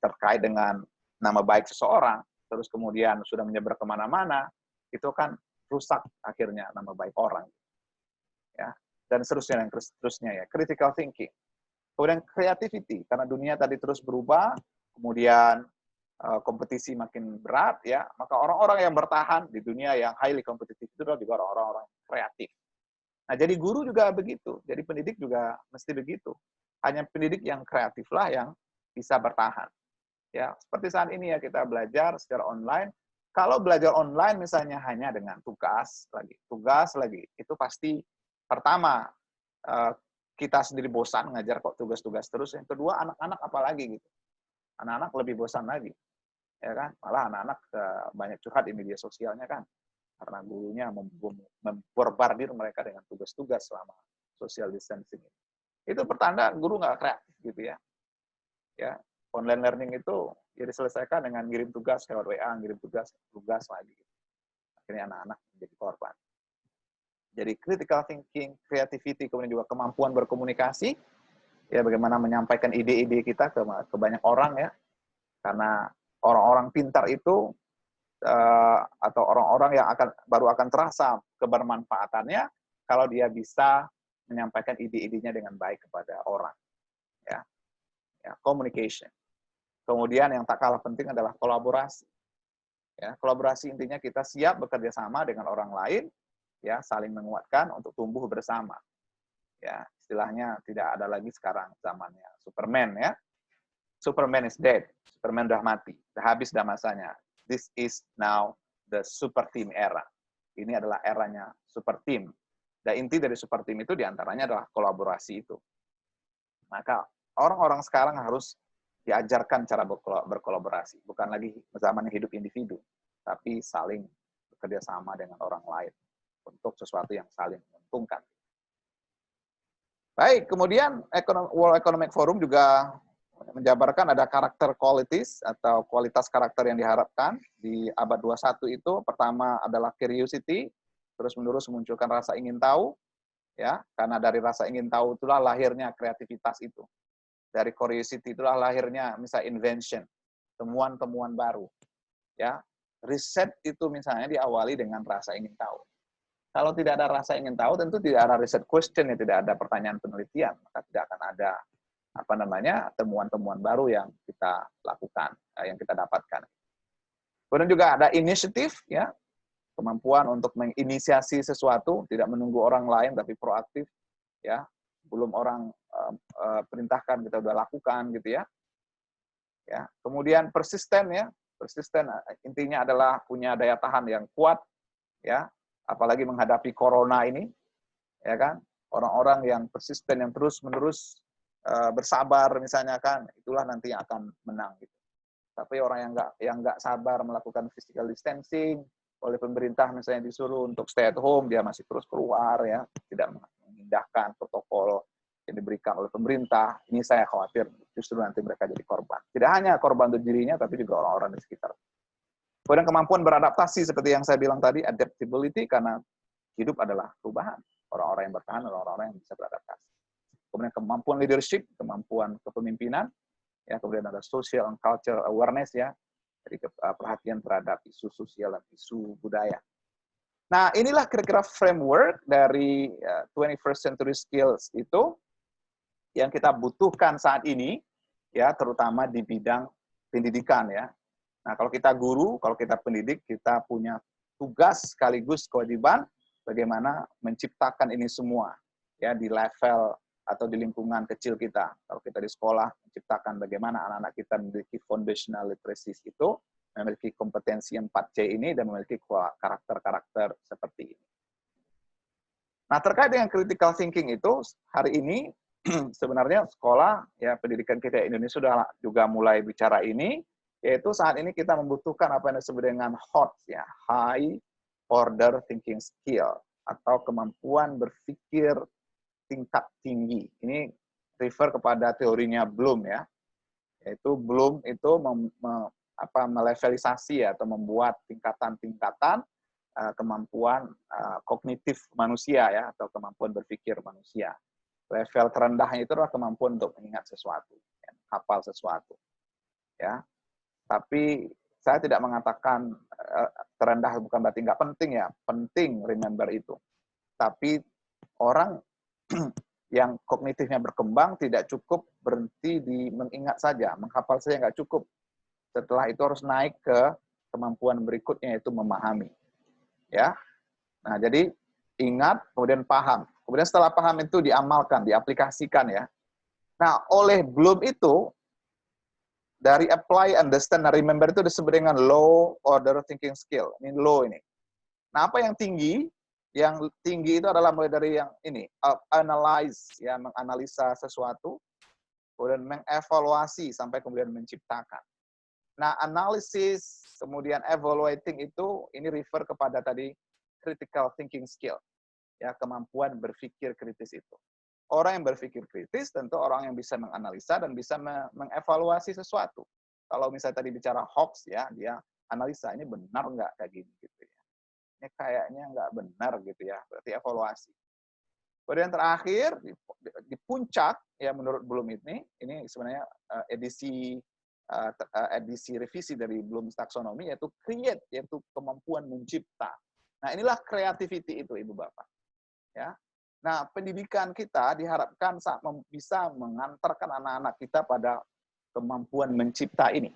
terkait dengan nama baik seseorang, terus kemudian sudah menyebar kemana-mana, itu kan rusak akhirnya nama baik orang. Ya. Dan seterusnya ya. Critical thinking. Kemudian creativity, karena dunia tadi terus berubah, kemudian kompetisi makin berat, ya maka orang-orang yang bertahan di dunia yang highly kompetitif itu adalah juga orang-orang kreatif. Nah, jadi guru juga begitu, jadi pendidik juga mesti begitu. Hanya pendidik yang kreatiflah yang bisa bertahan. Ya, seperti saat ini ya kita belajar secara online. Kalau belajar online misalnya hanya dengan tugas lagi, itu pasti pertama kita sendiri bosan ngajar kok tugas-tugas terus. Yang kedua anak-anak apalagi gitu, anak-anak lebih bosan lagi, ya kan? Malah anak-anak banyak curhat di media sosialnya kan, karena gurunya memborbardir mereka dengan tugas-tugas selama social distancing. Itu pertanda guru nggak kreatif gitu ya. Ya, online learning itu ya diselesaikan dengan ngirim tugas lewat WA, ngirim tugas lagi. Akhirnya anak-anak menjadi korban. Jadi critical thinking, creativity, kemudian juga kemampuan berkomunikasi, ya bagaimana menyampaikan ide-ide kita ke banyak orang ya. Karena orang-orang pintar itu atau orang-orang yang baru akan terasa kebermanfaatannya kalau dia bisa menyampaikan ide-idenya dengan baik kepada orang. Ya, communication. Kemudian yang tak kalah penting adalah kolaborasi. Ya, kolaborasi intinya kita siap bekerja sama dengan orang lain, ya saling menguatkan untuk tumbuh bersama. Ya, istilahnya tidak ada lagi sekarang zamannya Superman ya. Superman is dead. Superman sudah mati. Sudah habis dah masanya. This is now the super team era. Ini adalah eranya super team. Dan inti dari super team itu diantaranya adalah kolaborasi itu. Maka orang-orang sekarang harus diajarkan cara berkolaborasi. Bukan lagi zaman hidup individu, tapi saling bekerja sama dengan orang lain untuk sesuatu yang saling menguntungkan. Baik, kemudian World Economic Forum juga menjabarkan ada karakter qualities atau kualitas karakter yang diharapkan di abad 21 itu. Pertama adalah curiosity, terus-menerus memunculkan rasa ingin tahu, ya, karena dari rasa ingin tahu itulah lahirnya kreativitas itu. Dari curiosity itulah lahirnya misalnya invention, temuan-temuan baru. Ya, riset itu misalnya diawali dengan rasa ingin tahu. Kalau tidak ada rasa ingin tahu, tentu tidak ada riset question, ya, tidak ada pertanyaan penelitian, maka tidak akan ada temuan-temuan baru yang kita lakukan, yang kita dapatkan. Kemudian juga ada inisiatif, ya, kemampuan untuk menginisiasi sesuatu, tidak menunggu orang lain tapi proaktif, ya, belum orang perintahkan kita udah lakukan gitu ya. Ya, kemudian persisten, ya, persisten intinya adalah punya daya tahan yang kuat, ya, apalagi menghadapi corona ini, ya kan, orang-orang yang persisten, yang terus-menerus bersabar misalnya kan, itulah nanti yang akan menang gitu. Tapi orang yang nggak sabar melakukan physical distancing, oleh pemerintah misalnya disuruh untuk stay at home, dia masih terus keluar, ya, tidak mengindahkan protokol yang diberikan oleh pemerintah. Ini saya khawatir justru nanti mereka jadi korban. Tidak hanya korban untuk dirinya, tapi juga orang-orang di sekitar. Kemudian kemampuan beradaptasi seperti yang saya bilang tadi, adaptability, karena hidup adalah perubahan. Orang-orang yang bertahan adalah orang-orang yang bisa beradaptasi. Kemudian kemampuan leadership, kemampuan kepemimpinan, ya, kemudian ada social and cultural awareness, ya, jadi perhatian terhadap isu sosial dan isu budaya. Nah, inilah kira-kira framework dari 21st century skills itu yang kita butuhkan saat ini, ya, terutama di bidang pendidikan, ya. Nah, kalau kita guru, kalau kita pendidik, kita punya tugas sekaligus kewajiban bagaimana menciptakan ini semua, ya, di level atau di lingkungan kecil kita. Kalau kita di sekolah, menciptakan bagaimana anak-anak kita memiliki foundational literacy itu, memiliki kompetensi 4C ini, dan memiliki karakter-karakter seperti ini. Nah, terkait dengan critical thinking itu, hari ini sebenarnya sekolah, ya, pendidikan kita di Indonesia sudah juga mulai bicara ini, yaitu saat ini kita membutuhkan apa yang disebut dengan HOT, ya, High Order Thinking Skill, atau kemampuan berpikir tingkat tinggi. Ini refer kepada teorinya Bloom, ya, yaitu Bloom itu melevelisasi, ya, atau membuat tingkatan-tingkatan kemampuan kognitif manusia, ya, atau kemampuan berpikir manusia. Level terendahnya itu adalah kemampuan untuk mengingat sesuatu, ya, hafal sesuatu, ya. Tapi saya tidak mengatakan terendah bukan berarti nggak penting, ya, penting remember itu. Tapi orang yang kognitifnya berkembang tidak cukup berhenti di mengingat saja, menghafal saja nggak cukup. Setelah itu harus naik ke kemampuan berikutnya, yaitu memahami, ya. Nah, jadi ingat, kemudian paham. Kemudian setelah paham itu diamalkan, diaplikasikan, ya. Nah, oleh Bloom itu, dari apply, understand, dan remember itu disebut dengan low order thinking skill. Ini low ini. Nah, apa yang tinggi? Yang tinggi itu adalah mulai dari yang ini, analyze, ya, menganalisa sesuatu, kemudian mengevaluasi, sampai kemudian menciptakan. Nah, analisis, kemudian evaluating itu, ini refer kepada tadi critical thinking skill, ya, kemampuan berpikir kritis itu. Orang yang berpikir kritis tentu orang yang bisa menganalisa dan bisa mengevaluasi sesuatu. Kalau misalnya tadi bicara hoax, ya, dia analisa, ini benar nggak kayak gini gitu, ya. Ini kayaknya nggak benar gitu, ya, berarti evaluasi. Kemudian terakhir di puncak, ya, menurut Bloom ini sebenarnya edisi revisi dari Bloom's Taxonomy, yaitu create, yaitu kemampuan mencipta. Nah, inilah creativity itu, Ibu Bapak, ya. Nah, pendidikan kita diharapkan bisa mengantarkan anak-anak kita pada kemampuan mencipta ini.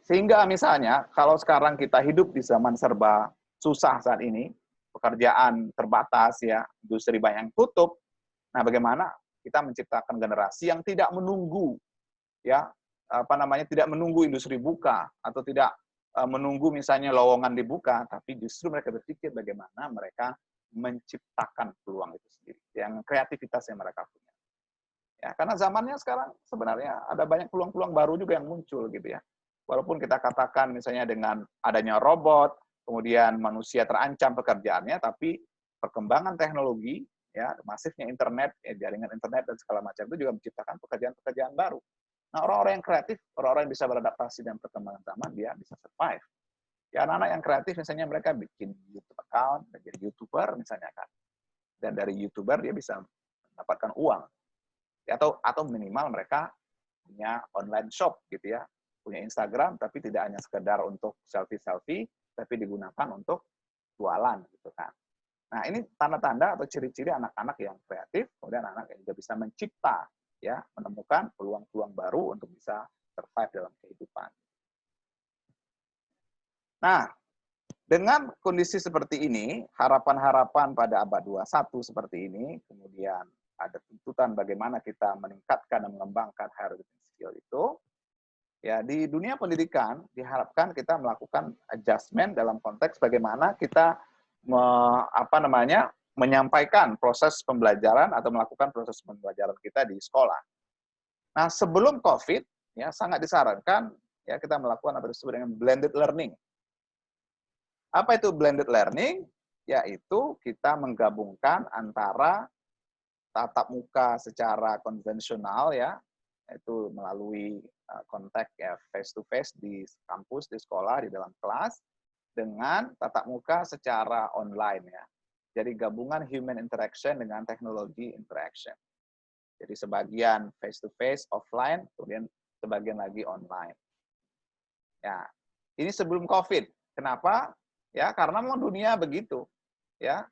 Sehingga misalnya, kalau sekarang kita hidup di zaman serba susah saat ini, pekerjaan terbatas, ya, industri banyak yang tutup, nah bagaimana kita menciptakan generasi yang tidak menunggu, ya, tidak menunggu industri buka, atau tidak menunggu misalnya lowongan dibuka, tapi justru mereka berpikir bagaimana mereka menciptakan peluang itu sendiri, yang kreativitas yang mereka punya. Ya, karena zamannya sekarang sebenarnya ada banyak peluang-peluang baru juga yang muncul gitu, ya. Walaupun kita katakan misalnya dengan adanya robot, kemudian manusia terancam pekerjaannya, tapi perkembangan teknologi, ya, masifnya internet, ya, jaringan internet dan segala macam itu juga menciptakan pekerjaan-pekerjaan baru. Nah, orang-orang yang kreatif, orang-orang yang bisa beradaptasi dengan perkembangan zaman, dia bisa survive. Ya, anak-anak yang kreatif misalnya mereka bikin YouTube account, menjadi YouTuber misalnya kan. Dan dari YouTuber dia bisa mendapatkan uang. Ya, atau minimal mereka punya online shop gitu, ya. Punya Instagram tapi tidak hanya sekedar untuk selfie-selfie, tapi digunakan untuk jualan gitu kan. Nah, ini tanda-tanda atau ciri-ciri anak-anak yang kreatif, kemudian anak yang juga bisa mencipta, ya, menemukan peluang-peluang baru untuk bisa survive dalam kehidupan. Nah, dengan kondisi seperti ini, harapan-harapan pada abad 21 seperti ini, kemudian ada tuntutan bagaimana kita meningkatkan dan mengembangkan higher reading skill itu, ya di dunia pendidikan diharapkan kita melakukan adjustment dalam konteks bagaimana kita menyampaikan proses pembelajaran atau melakukan proses pembelajaran kita di sekolah. Nah, sebelum COVID, ya sangat disarankan ya kita melakukan apa disebut dengan blended learning. Apa itu blended learning? Yaitu kita menggabungkan antara tatap muka secara konvensional ya, yaitu melalui kontak ya face to face di kampus, di sekolah, di dalam kelas, dengan tatap muka secara online ya. Jadi gabungan human interaction dengan teknologi interaction. Jadi sebagian face to face offline, kemudian sebagian lagi online. Ya, ini sebelum COVID. Kenapa? Ya, karena memang dunia begitu. Ya,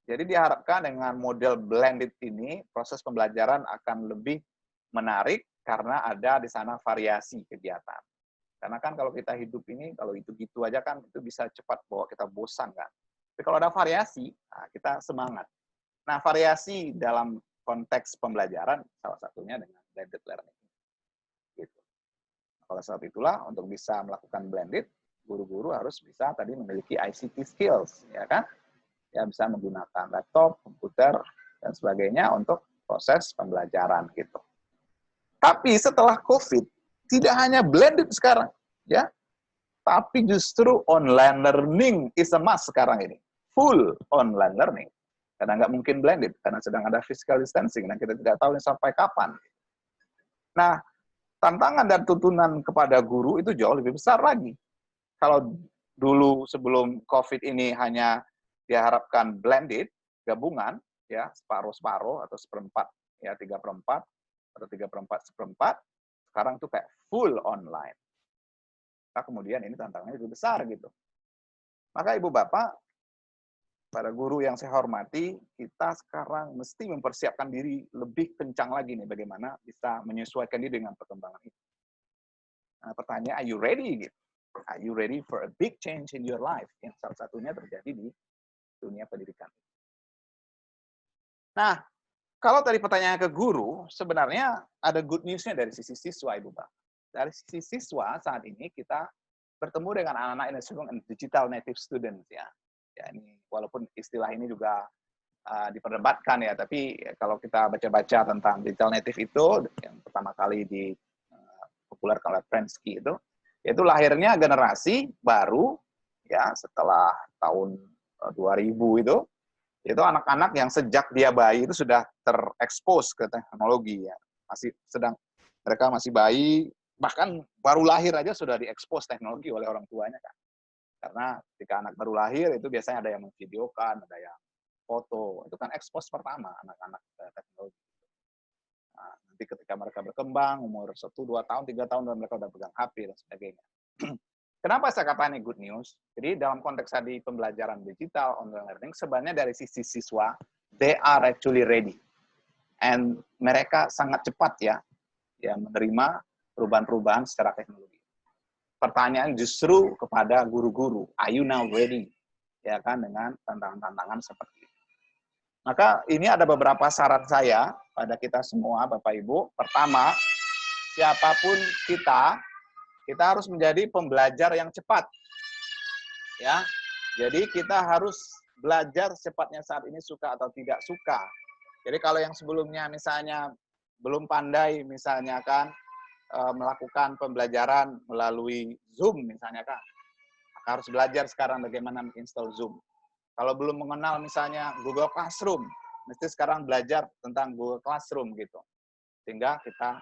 jadi diharapkan dengan model blended ini, proses pembelajaran akan lebih menarik karena ada di sana variasi kegiatan. Karena kan kalau kita hidup ini, kalau itu-gitu aja kan itu bisa cepat bawa kita bosan kan. Tapi kalau ada variasi, nah kita semangat. Nah, variasi dalam konteks pembelajaran salah satunya dengan blended learning. Gitu. Oleh sebab itulah untuk bisa melakukan blended, guru-guru harus bisa tadi memiliki ICT skills, ya kan? Ya bisa menggunakan laptop, komputer dan sebagainya untuk proses pembelajaran gitu. Tapi setelah COVID tidak hanya blended sekarang, ya, tapi justru online learning is a must sekarang ini, full online learning. Karena nggak mungkin blended, karena sedang ada physical distancing, dan kita tidak tahu sampai kapan. Nah, tantangan dan tuntunan kepada guru itu jauh lebih besar lagi. Kalau dulu sebelum COVID ini hanya diharapkan blended, gabungan, ya separuh-separuh atau seperempat, ya 3/4 atau 3/4 seperempat, sekarang tuh kayak full online. Nah, kemudian ini tantangannya lebih besar gitu. Maka Ibu Bapak, para guru yang saya hormati, kita sekarang mesti mempersiapkan diri lebih kencang lagi nih bagaimana bisa menyesuaikan diri dengan perkembangan itu. Nah, pertanyaan, are you ready? Gitu. Are you ready for a big change in your life? Yang salah satunya terjadi di dunia pendidikan. Nah, kalau tadi pertanyaan ke guru, sebenarnya ada good news-nya dari sisi siswa, Ibu Bapak. Dari sisi siswa, saat ini kita bertemu dengan anak-anak yang disebut digital native students ya. Ya ini walaupun istilah ini juga diperdebatkan ya, tapi kalau kita baca-baca tentang digital native itu yang pertama kali dipopulerkan oleh Prensky itu lahirnya generasi baru ya setelah tahun 2000 itu anak-anak yang sejak dia bayi itu sudah terekspos ke teknologi ya. Mereka masih bayi, bahkan baru lahir aja sudah diekspos teknologi oleh orang tuanya kan. Karena ketika anak baru lahir itu biasanya ada yang memvideokan, ada yang foto. Itu kan ekspos pertama anak-anak teknologi. Nah, nanti ketika mereka berkembang, umur 1, 2 tahun, 3 tahun, dan mereka udah pegang HP dan sebagainya. Kenapa saya katakan ini good news? Jadi dalam konteks tadi pembelajaran digital, online learning, sebenarnya dari sisi siswa, they are actually ready. And mereka sangat cepat ya menerima perubahan-perubahan secara teknologi. Pertanyaan justru kepada guru-guru, are you now ready? Ya kan, dengan tantangan-tantangan seperti ini. Maka ini ada beberapa saran saya pada kita semua, Bapak Ibu. Pertama, siapapun kita harus menjadi pembelajar yang cepat. Ya. Jadi kita harus belajar secepatnya saat ini suka atau tidak suka. Jadi kalau yang sebelumnya misalnya belum pandai misalnya kan melakukan pembelajaran melalui Zoom misalnya kan, maka harus belajar sekarang bagaimana menginstal Zoom. Kalau belum mengenal misalnya Google Classroom, mesti sekarang belajar tentang Google Classroom gitu. Sehingga kita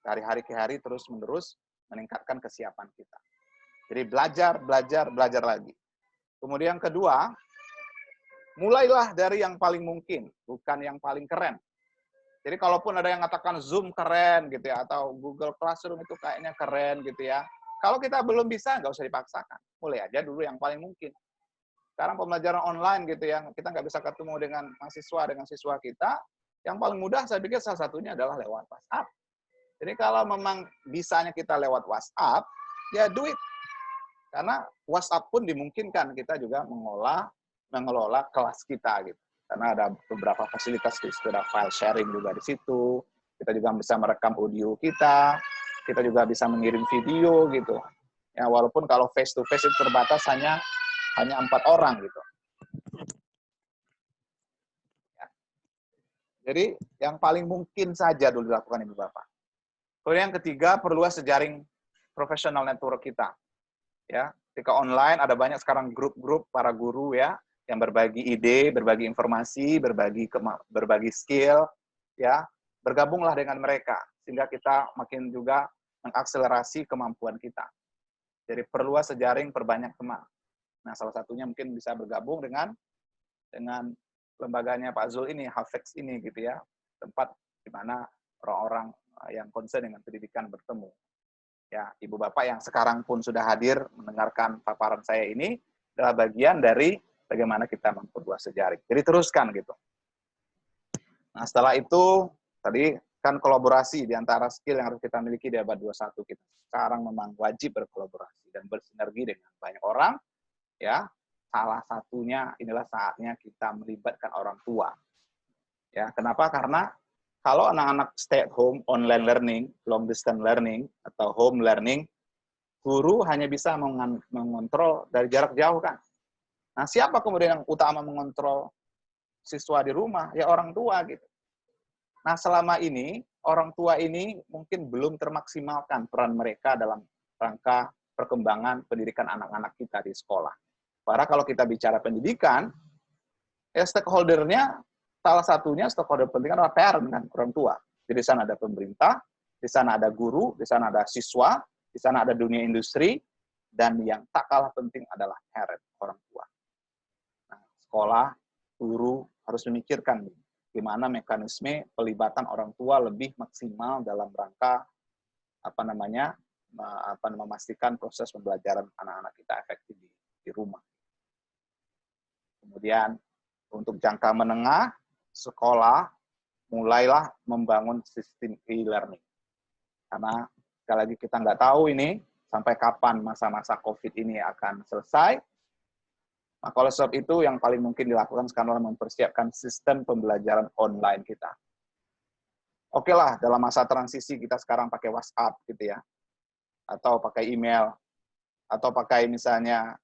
dari hari ke hari terus-menerus meningkatkan kesiapan kita. Jadi belajar lagi. Kemudian kedua, mulailah dari yang paling mungkin, bukan yang paling keren. Jadi kalaupun ada yang mengatakan Zoom keren gitu ya, atau Google Classroom itu kayaknya keren gitu ya. Kalau kita belum bisa, nggak usah dipaksakan. Mulai aja dulu yang paling mungkin. Sekarang pembelajaran online gitu ya, kita nggak bisa ketemu dengan siswa kita, yang paling mudah saya pikir salah satunya adalah lewat WhatsApp. Jadi kalau memang bisanya kita lewat WhatsApp, ya do it. Karena WhatsApp pun dimungkinkan kita juga mengelola kelas kita gitu. Karena ada beberapa fasilitas di situ, ada file sharing juga di situ. Kita juga bisa merekam audio kita juga bisa mengirim video gitu. Ya walaupun kalau face to face itu terbatas hanya 4 orang gitu. Ya. Jadi yang paling mungkin saja dulu dilakukan Ibu Bapak. Kemudian yang ketiga, perluas jejaring profesional network kita. Ya, ketika online ada banyak sekarang grup-grup para guru ya yang berbagi ide, berbagi informasi, berbagi skill, ya. Bergabunglah dengan mereka sehingga kita makin juga mengakselerasi kemampuan kita. Jadi perluas jejaring, perbanyak teman. Nah, salah satunya mungkin bisa bergabung dengan lembaganya Pak Zul ini, Hafex ini gitu ya. Tempat di mana orang-orang yang concern dengan pendidikan bertemu. Ya, Ibu Bapak yang sekarang pun sudah hadir mendengarkan paparan saya ini adalah bagian dari bagaimana kita memperluas jejaring. Jadi teruskan gitu. Nah, setelah itu tadi kan kolaborasi di antara skill yang harus kita miliki di abad 21 kita. Sekarang memang wajib berkolaborasi dan bersinergi dengan banyak orang ya. Salah satunya inilah saatnya kita melibatkan orang tua. Ya, kenapa? Karena kalau anak-anak stay at home, online learning, long distance learning, atau home learning, guru hanya bisa mengontrol dari jarak jauh kan. Nah, siapa kemudian yang utama mengontrol siswa di rumah? Ya orang tua gitu. Nah, selama ini, orang tua ini mungkin belum termaksimalkan peran mereka dalam rangka perkembangan pendidikan anak-anak kita di sekolah. Padahal kalau kita bicara pendidikan, ya stakeholder-nya salah satunya stakeholder penting adalah parent kan, orang tua. Jadi di sana ada pemerintah, di sana ada guru, di sana ada siswa, di sana ada dunia industri, dan yang tak kalah penting adalah parent, orang tua. Nah, sekolah, guru harus memikirkan gimana mekanisme pelibatan orang tua lebih maksimal dalam rangka memastikan proses pembelajaran anak-anak kita efektif di rumah. Kemudian untuk jangka menengah, sekolah mulailah membangun sistem e-learning. Karena sekali lagi kita nggak tahu ini sampai kapan masa-masa COVID ini akan selesai. Nah, oleh sebab itu yang paling mungkin dilakukan sekarang adalah mempersiapkan sistem pembelajaran online kita. Oke lah, dalam masa transisi kita sekarang pakai WhatsApp gitu ya, atau pakai email, atau pakai misalnya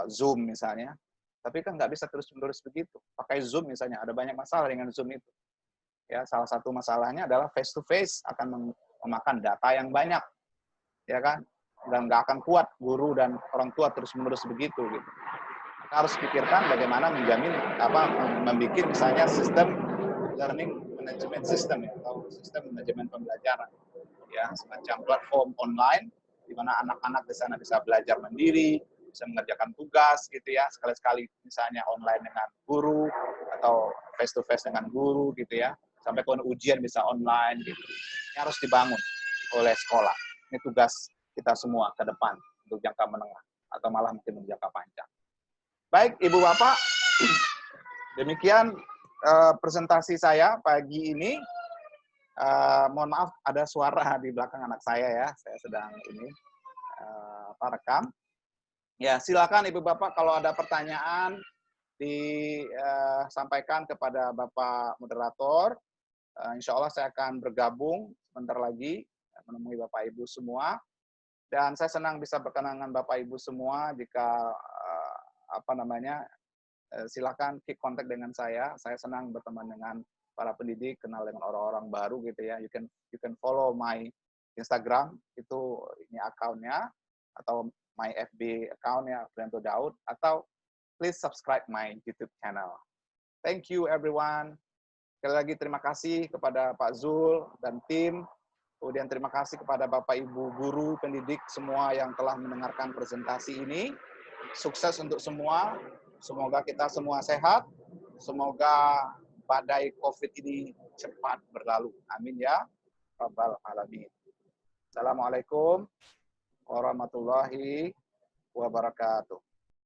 Zoom misalnya. Tapi kan nggak bisa terus-menerus begitu. Pakai Zoom misalnya, ada banyak masalah dengan Zoom itu. Ya, salah satu masalahnya adalah face to face akan memakan data yang banyak, ya kan? Dan nggak akan kuat guru dan orang tua terus-menerus begitu. Gitu. Kita harus pikirkan bagaimana membuat misalnya sistem learning management system ya, atau sistem manajemen pembelajaran, ya semacam platform online di mana anak-anak di sana bisa belajar mandiri, bisa mengerjakan tugas gitu ya, sekali-sekali misalnya online dengan guru atau face to face dengan guru gitu ya, sampai kemudian ujian bisa online gitu. Ini harus dibangun oleh sekolah. Ini tugas kita semua ke depan untuk jangka menengah atau malah mungkin untuk jangka panjang. Baik, Ibu Bapak, demikian presentasi saya pagi ini. Mohon maaf ada suara di belakang anak saya ya, saya sedang ini rekam. Ya, silakan Ibu Bapak kalau ada pertanyaan disampaikan kepada Bapak moderator. Insya Allah saya akan bergabung sebentar lagi menemui Bapak Ibu semua. Dan saya senang bisa berkenan dengan Bapak Ibu semua. Jika silakan keep kontak dengan saya. Saya senang berteman dengan para pendidik, kenal dengan orang-orang baru gitu ya. You can follow my Instagram, itu ini akunnya, atau my FB account-nya Prianto Daud, atau please subscribe my YouTube channel. Thank you everyone. Sekali lagi terima kasih kepada Pak Zul dan tim. Kemudian terima kasih kepada Bapak Ibu guru pendidik semua yang telah mendengarkan presentasi ini. Sukses untuk semua. Semoga kita semua sehat. Semoga badai COVID ini cepat berlalu. Amin ya rabbal alamin. Assalamualaikum warahmatullahi wabarakatuh.